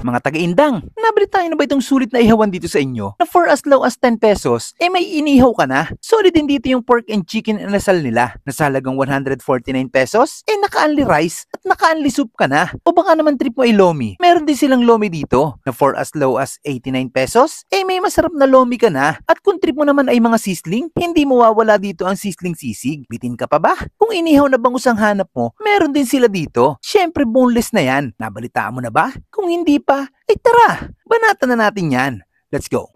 Mga taga-Indang, nabalitaan na ba itong sulit na ihawan dito sa inyo na for as low as 10 pesos, may inihaw ka na? Solid din dito yung pork and chicken inasal nila na sa halagang 149 pesos, naka-only rice at naka-only soup ka na. O baka naman trip mo ay lomi. Meron din silang lomi dito na for as low as 89 pesos, may masarap na lomi ka na. At kung trip mo naman ay mga sisling, hindi mawawala dito ang sisling sisig. Bitin ka pa ba? Kung inihaw na bangus ang hanap mo, meron din sila dito. Syempre boneless na yan. Nabalitaan mo na ba? Kung hindi pa, tara, banatan na natin yan. Let's go.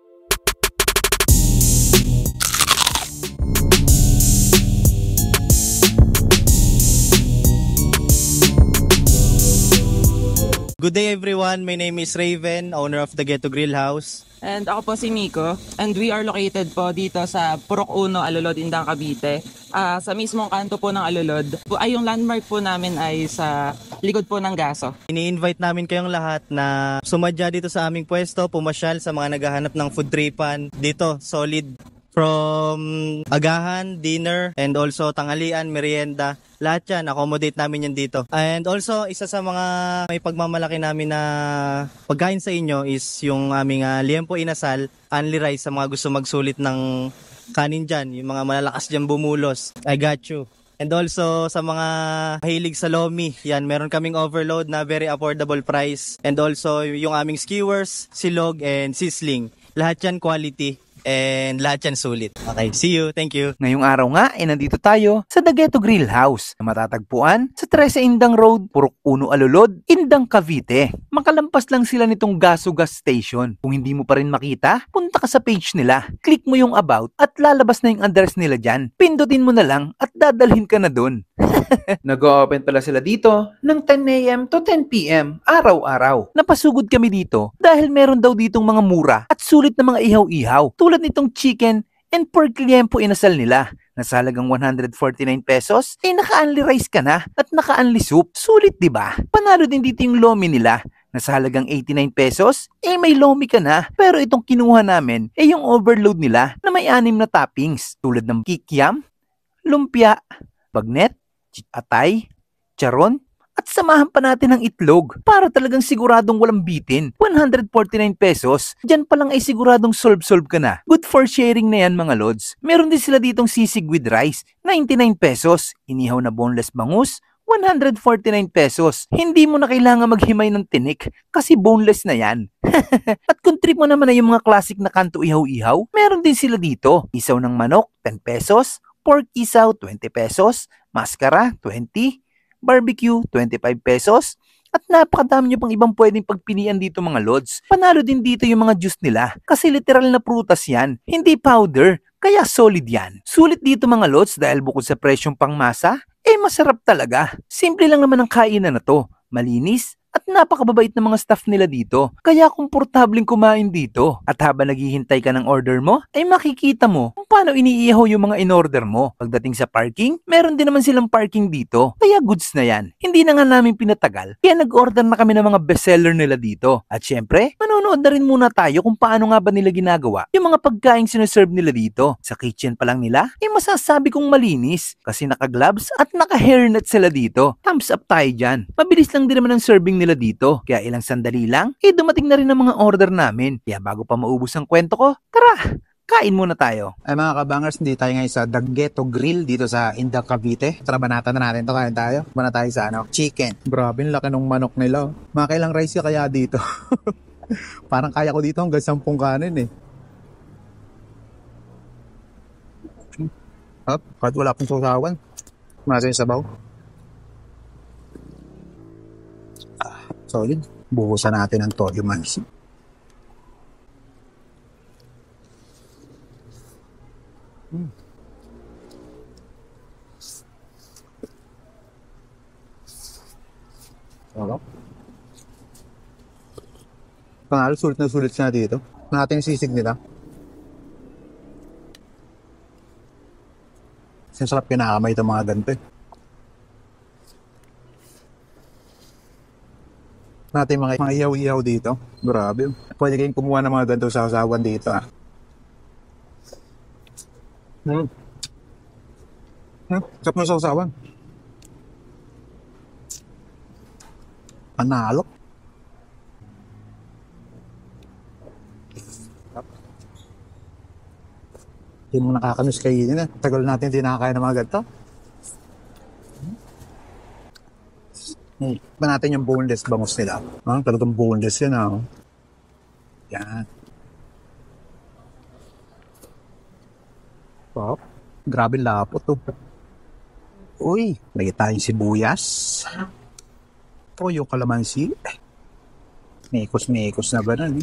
Good day everyone, my name is Raven, owner of the Ghetto Grill House. And ako po si Miko, and we are located po dito sa Purok Uno, Alulod, Indang, Cavite. Sa mismong kanto po ng Alulod. Ay yung landmark po namin ay sa likod po ng Gaso. Ini-invite namin kayong lahat na sumadya dito sa aming pwesto, pumasyal sa mga naghahanap ng food tripan. Dito, solid. From agahan, dinner, and also tanghalian, merienda. Lahat yan, accommodate namin yan dito. And also, isa sa mga may pagmamalaki namin na pagkain sa inyo is yung aming liempo inasal, only rice sa mga gusto magsulit ng kanin dyan, yung mga malalakas dyan bumulos. I got you. And also sa mga mahilig sa lomi, yan, meron kaming overload na very affordable price. And also yung aming skewers, silog, and sisling. Lahat yan quality. And lahat yan sulit. Okay, see you. Thank you. Ngayong araw nga, nandito tayo sa The Ghetto Grill House na matatagpuan sa 13 Indang Road, Purok Uno, Alulod, Indang, Cavite. Makalampas lang sila nitong Gaso Gas Station. Kung hindi mo pa rin makita, punta ka sa page nila. Click mo yung about at lalabas na yung address nila dyan. Pindutin mo na lang at dadalhin ka na dun. Nag-open pala sila dito ng 10 a.m. to 10 p.m. araw-araw. Napasugod kami dito dahil meron daw ditong mga mura at sulit na mga ihaw-ihaw tulad nitong chicken and pork liempo inasal nila na sa halagang 149 pesos, naka-only rice ka na at naka-only soup. Sulit, di ba? Panalo din dito yung lomi nila na sa halagang 89 pesos, may lomi ka na. Pero itong kinuha namin, yung overload nila na may 6 na toppings tulad ng kikiam, lumpia, bagnet, atay, charon, at samahan pa natin ng itlog para talagang siguradong walang bitin. 149 pesos, dyan pa lang ay siguradong solve-solve ka na. Good for sharing na yan mga lods. Meron din sila ditong sisig with rice, 99 pesos. Inihaw na boneless bangus, 149 pesos. Hindi mo na kailangan maghimay ng tinik kasi boneless na yan. At kung trip mo naman na yung mga classic na kanto ihaw-ihaw, meron din sila dito. Isaw ng manok, 10 pesos. Pork isaw, 20 pesos. Mascara, 20. Barbecue, 25 pesos. At napakadami nyo pang ibang pwedeng pagpilian dito mga lods. Panalo din dito yung mga juice nila. Kasi literal na prutas yan, hindi powder. Kaya solid yan. Sulit dito mga lods dahil bukod sa presyong pangmasa, masarap talaga. Simple lang naman ang kainan na to. Malinis at napakababait ng mga staff nila dito. Kaya komportableng kumain dito. At habang naghihintay ka ng order mo, makikita mo kung paano iniihaw yung mga in-order mo. Pagdating sa parking, meron din naman silang parking dito. Kaya goods na yan. Hindi na nga namin pinatagal. Kaya nag-order na kami ng mga bestseller nila dito. At syempre, manonood na rin muna tayo kung paano nga ba nila ginagawa yung mga pagkain sinaserve nila dito. Sa kitchen pa lang nila, masasabi kong malinis. Kasi naka-gloves at naka-hairnet sila dito. Thumbs up tayo dyan. Mabilis lang din naman ang serving nila dito. Kaya ilang sandali lang, dumating na rin ang mga order namin. Kaya bago pa maubos ang kwento ko, tara, kain muna tayo. Ay mga kabangers, hindi tayo ngayon sa The Ghetto Grill dito sa Indang, Cavite. Tara, banatan na natin to. Kain tayo. Banatan tayo sa chicken. Grabe, laki ng manok nila. Mga kailang rice ka kaya dito? Parang kaya ko dito hanggang 10 kanin eh. At kahit wala pong susawan. Masa yung sabaw. Solid. Buhusan natin ang toyo mais. Sarap. Panalo, sulit na sulit siya dito. Natin yung sisig nila. Sarap kinakamay itong mga ganito eh. Natin mga ihaw-ihaw dito. Grabe. Pwede kayong kumuha ng mga ganito sa usawan dito ah. Sarap na sa usawan. Panalo. Hindi mo nakakamiss kainin na. Tagal natin hindi nakakain ng mga ganito. Ba natin yung boneless bangus nila. Talagang boneless yan Yan. Wow. Grabe lapot Uy, lagi tayong sibuyas. Yung kalamansi. Mekos na ganun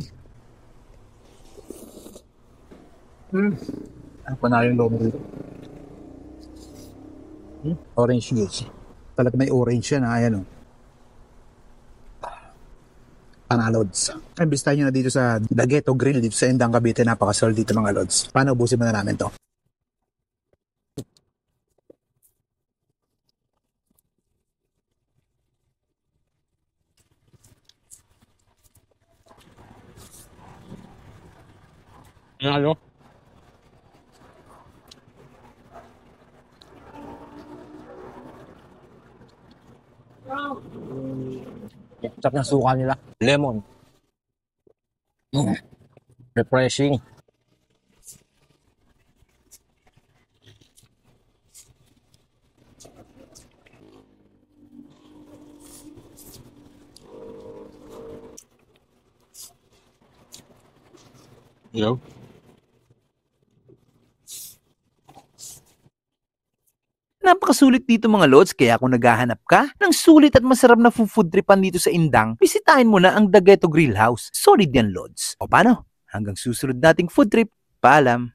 Ano pa na yung lomo dito? Orange juice. Talaga may orange yan ayan Lods. Imbis tayo na dito sa Dagueto Grill dito sa Indang Cavite. Napakasol dito mga Lods. Paano ubusin mo na namin to? Ano? Sarap ng suka nila. Lemon. Refreshing. You know? Napakasulit dito mga Lods, kaya kung naghahanap ka ng sulit at masarap na food tripan dito sa Indang, bisitahin mo na ang Dagueto Grill House. Solid yan Lods. O paano? Hanggang susunod nating food trip. Paalam!